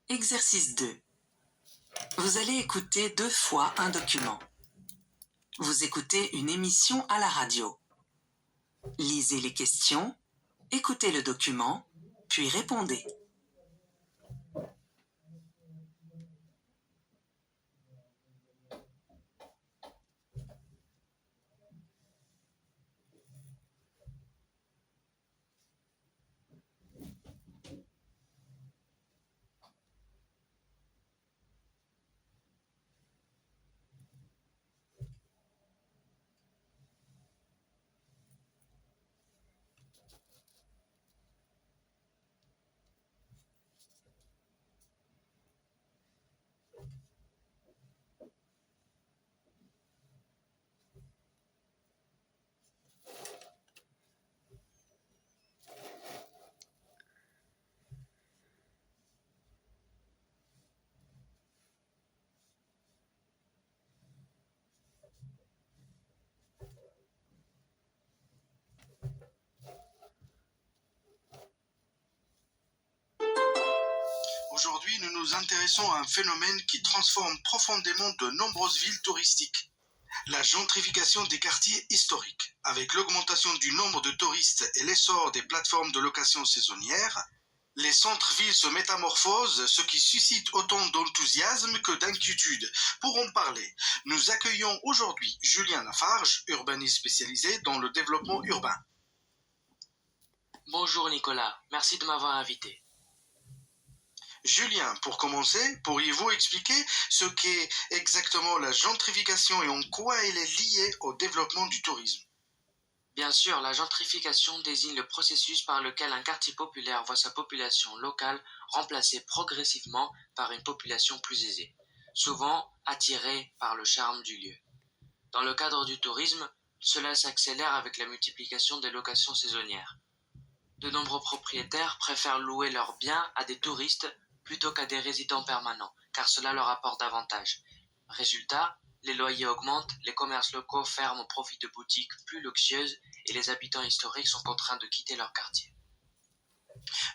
Exercice 2. Vous allez écouter 2 fois un document. Vous écoutez une émission à la radio. Lisez les questions, écoutez le document, puis répondez. Aujourd'hui, nous nous intéressons à un phénomène qui transforme profondément de nombreuses villes touristiques. La gentrification des quartiers historiques. Avec l'augmentation du nombre de touristes et l'essor des plateformes de location saisonnières, les centres-villes se métamorphosent, ce qui suscite autant d'enthousiasme que d'inquiétude. Pour en parler, nous accueillons aujourd'hui Julien Lafarge, urbaniste spécialisé dans le développement urbain. Bonjour Nicolas, merci de m'avoir invité. Julien, pour commencer, pourriez-vous expliquer ce qu'est exactement la gentrification et en quoi elle est liée au développement du tourisme? Bien sûr, la gentrification désigne le processus par lequel un quartier populaire voit sa population locale remplacée progressivement par une population plus aisée, souvent attirée par le charme du lieu. Dans le cadre du tourisme, cela s'accélère avec la multiplication des locations saisonnières. De nombreux propriétaires préfèrent louer leurs biens à des touristes plutôt qu'à des résidents permanents, car cela leur apporte davantage. Résultat, les loyers augmentent, les commerces locaux ferment au profit de boutiques plus luxueuses et les habitants historiques sont contraints de quitter leur quartier.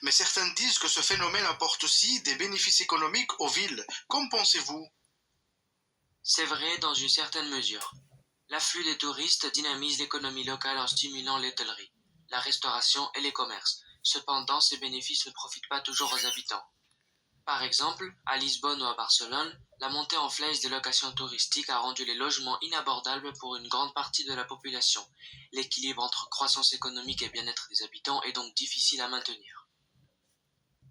Mais certains disent que ce phénomène apporte aussi des bénéfices économiques aux villes. Qu'en pensez-vous? C'est vrai dans une certaine mesure. L'afflux des touristes dynamise l'économie locale en stimulant l'hôtellerie, la restauration et les commerces. Cependant, ces bénéfices ne profitent pas toujours aux habitants. Par exemple, à Lisbonne ou à Barcelone, la montée en flèche des locations touristiques a rendu les logements inabordables pour une grande partie de la population. L'équilibre entre croissance économique et bien-être des habitants est donc difficile à maintenir.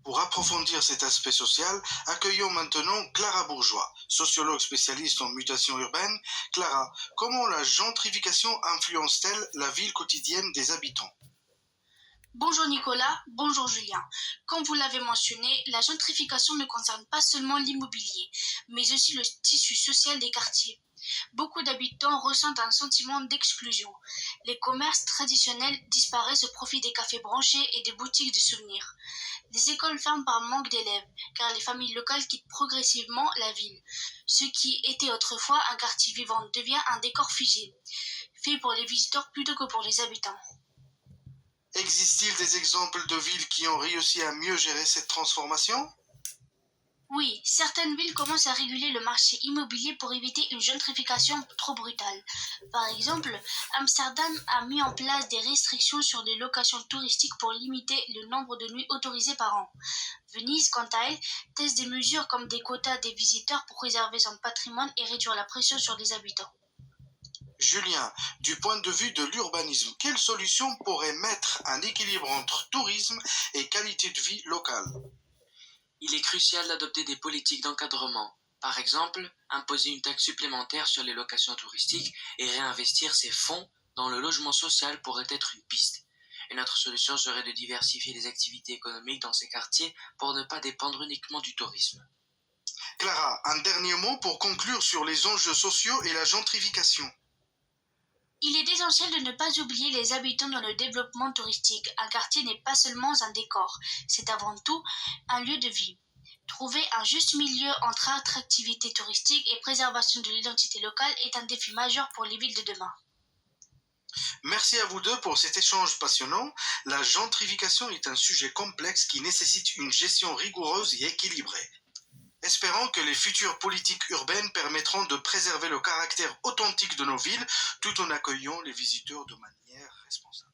Pour approfondir cet aspect social, accueillons maintenant Clara Bourgeois, sociologue spécialiste en mutation urbaine. Clara, comment la gentrification influence-t-elle la vie quotidienne des habitants? Bonjour Nicolas, bonjour Julien. Comme vous l'avez mentionné, la gentrification ne concerne pas seulement l'immobilier, mais aussi le tissu social des quartiers. Beaucoup d'habitants ressentent un sentiment d'exclusion. Les commerces traditionnels disparaissent au profit des cafés branchés et des boutiques de souvenirs. Les écoles ferment par manque d'élèves, car les familles locales quittent progressivement la ville. Ce qui était autrefois un quartier vivant devient un décor figé, fait pour les visiteurs plutôt que pour les habitants. Existe-t-il des exemples de villes qui ont réussi à mieux gérer cette transformation? Oui, certaines villes commencent à réguler le marché immobilier pour éviter une gentrification trop brutale. Par exemple, Amsterdam a mis en place des restrictions sur les locations touristiques pour limiter le nombre de nuits autorisées par an. Venise, quant à elle, teste des mesures comme des quotas des visiteurs pour préserver son patrimoine et réduire la pression sur les habitants. Julien, du point de vue de l'urbanisme, quelle solution pourrait mettre un équilibre entre tourisme et qualité de vie locale? Il est crucial d'adopter des politiques d'encadrement. Par exemple, imposer une taxe supplémentaire sur les locations touristiques et réinvestir ces fonds dans le logement social pourrait être une piste. Une autre solution serait de diversifier les activités économiques dans ces quartiers pour ne pas dépendre uniquement du tourisme. Clara, un dernier mot pour conclure sur les enjeux sociaux et la gentrification. Il est essentiel de ne pas oublier les habitants dans le développement touristique. Un quartier n'est pas seulement un décor, c'est avant tout un lieu de vie. Trouver un juste milieu entre attractivité touristique et préservation de l'identité locale est un défi majeur pour les villes de demain. Merci à vous deux pour cet échange passionnant. La gentrification est un sujet complexe qui nécessite une gestion rigoureuse et équilibrée. Espérons que les futures politiques urbaines permettront de préserver le caractère authentique de nos villes tout en accueillant les visiteurs de manière responsable.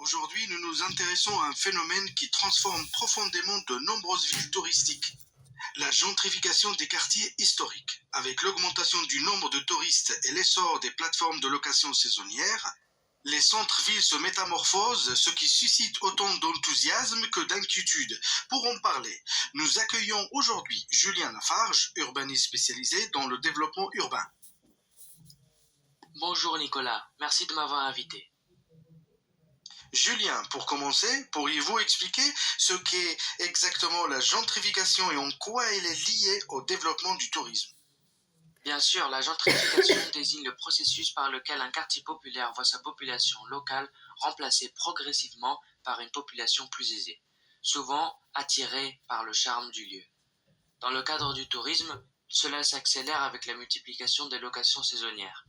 Aujourd'hui, nous nous intéressons à un phénomène qui transforme profondément de nombreuses villes touristiques. La gentrification des quartiers historiques. Avec l'augmentation du nombre de touristes et l'essor des plateformes de location saisonnières, les centres-villes se métamorphosent, ce qui suscite autant d'enthousiasme que d'inquiétude. Pour en parler, nous accueillons aujourd'hui Julien Lafarge, urbaniste spécialisé dans le développement urbain. Bonjour Nicolas, merci de m'avoir invité. Julien, pour commencer, pourriez-vous expliquer ce qu'est exactement la gentrification et en quoi elle est liée au développement du tourisme? Bien sûr, la gentrification désigne le processus par lequel un quartier populaire voit sa population locale remplacée progressivement par une population plus aisée, souvent attirée par le charme du lieu. Dans le cadre du tourisme, cela s'accélère avec la multiplication des locations saisonnières.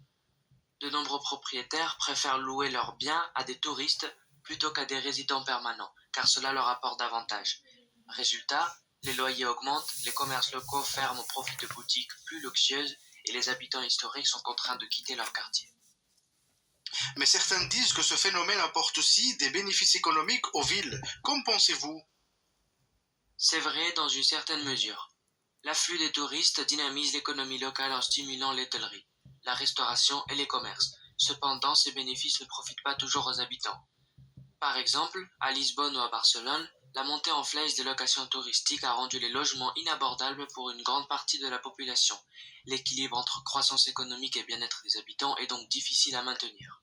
De nombreux propriétaires préfèrent louer leurs biens à des touristes plutôt qu'à des résidents permanents, car cela leur apporte davantage. Résultat, les loyers augmentent, les commerces locaux ferment au profit de boutiques plus luxueuses et les habitants historiques sont contraints de quitter leur quartier. Mais certains disent que ce phénomène apporte aussi des bénéfices économiques aux villes. Qu'en pensez-vous? C'est vrai dans une certaine mesure. L'afflux des touristes dynamise l'économie locale en stimulant l'hôtellerie, la restauration et les commerces. Cependant, ces bénéfices ne profitent pas toujours aux habitants. Par exemple, à Lisbonne ou à Barcelone, la montée en flèche des locations touristiques a rendu les logements inabordables pour une grande partie de la population. L'équilibre entre croissance économique et bien-être des habitants est donc difficile à maintenir.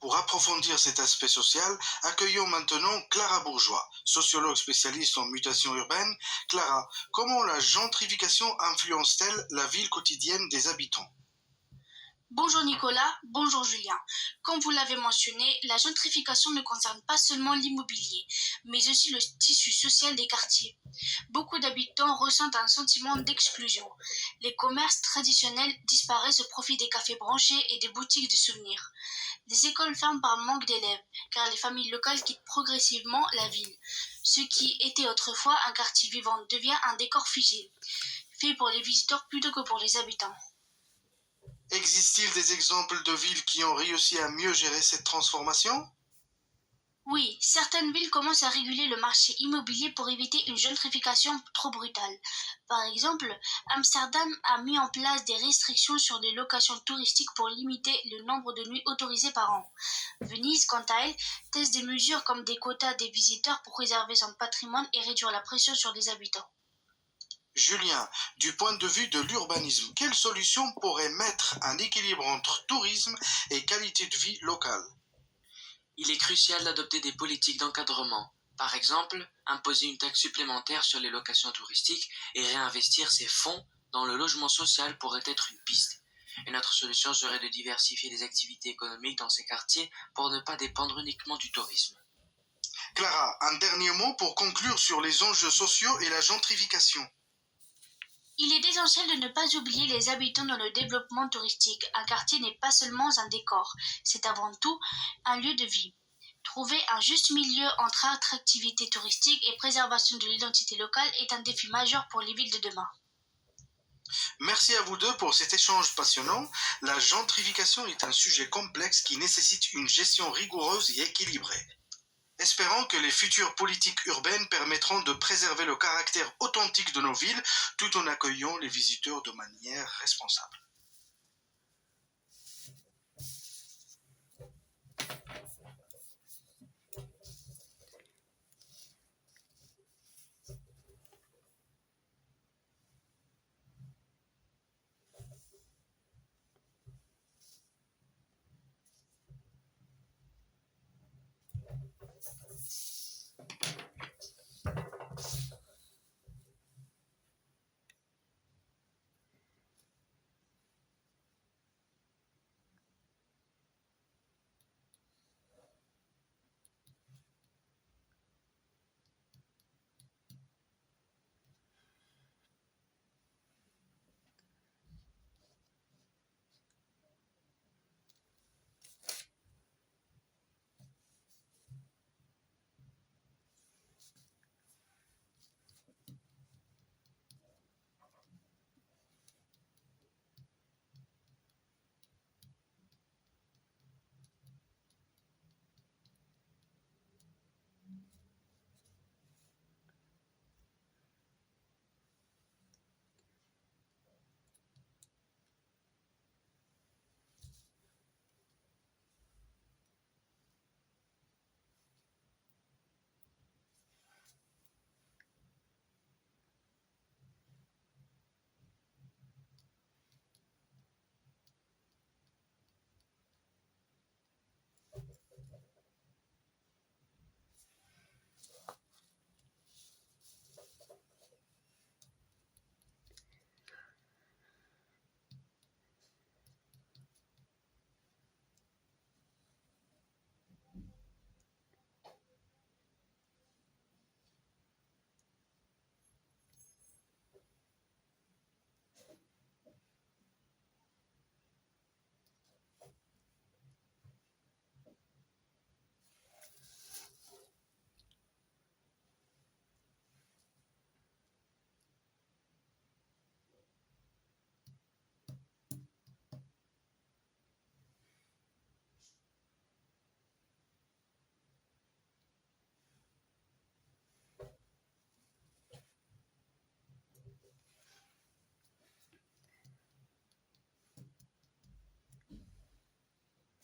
Pour approfondir cet aspect social, accueillons maintenant Clara Bourgeois, sociologue spécialiste en mutation urbaine. Clara, comment la gentrification influence-t-elle la vie quotidienne des habitants? Bonjour Nicolas, bonjour Julien. Comme vous l'avez mentionné, la gentrification ne concerne pas seulement l'immobilier, mais aussi le tissu social des quartiers. Beaucoup d'habitants ressentent un sentiment d'exclusion. Les commerces traditionnels disparaissent au profit des cafés branchés et des boutiques de souvenirs. Les écoles ferment par manque d'élèves, car les familles locales quittent progressivement la ville. Ce qui était autrefois un quartier vivant devient un décor figé, fait pour les visiteurs plutôt que pour les habitants. Existe-t-il des exemples de villes qui ont réussi à mieux gérer cette transformation? Oui, certaines villes commencent à réguler le marché immobilier pour éviter une gentrification trop brutale. Par exemple, Amsterdam a mis en place des restrictions sur les locations touristiques pour limiter le nombre de nuits autorisées par an. Venise, quant à elle, teste des mesures comme des quotas des visiteurs pour préserver son patrimoine et réduire la pression sur les habitants. Julien, du point de vue de l'urbanisme, quelle solution pourrait mettre un équilibre entre tourisme et qualité de vie locale? Il est crucial d'adopter des politiques d'encadrement. Par exemple, imposer une taxe supplémentaire sur les locations touristiques et réinvestir ces fonds dans le logement social pourrait être une piste. Une autre solution serait de diversifier les activités économiques dans ces quartiers pour ne pas dépendre uniquement du tourisme. Clara, un dernier mot pour conclure sur les enjeux sociaux et la gentrification. Il est essentiel de ne pas oublier les habitants dans le développement touristique. Un quartier n'est pas seulement un décor, c'est avant tout un lieu de vie. Trouver un juste milieu entre attractivité touristique et préservation de l'identité locale est un défi majeur pour les villes de demain. Merci à vous deux pour cet échange passionnant. La gentrification est un sujet complexe qui nécessite une gestion rigoureuse et équilibrée. Espérons que les futures politiques urbaines permettront de préserver le caractère authentique de nos villes tout en accueillant les visiteurs de manière responsable.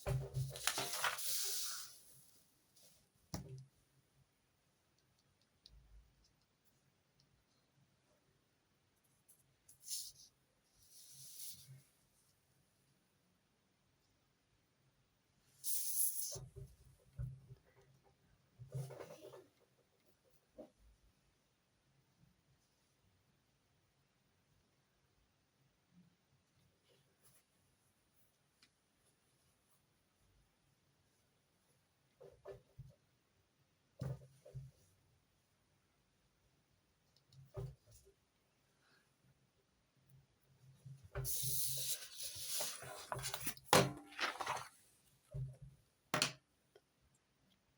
Thank you.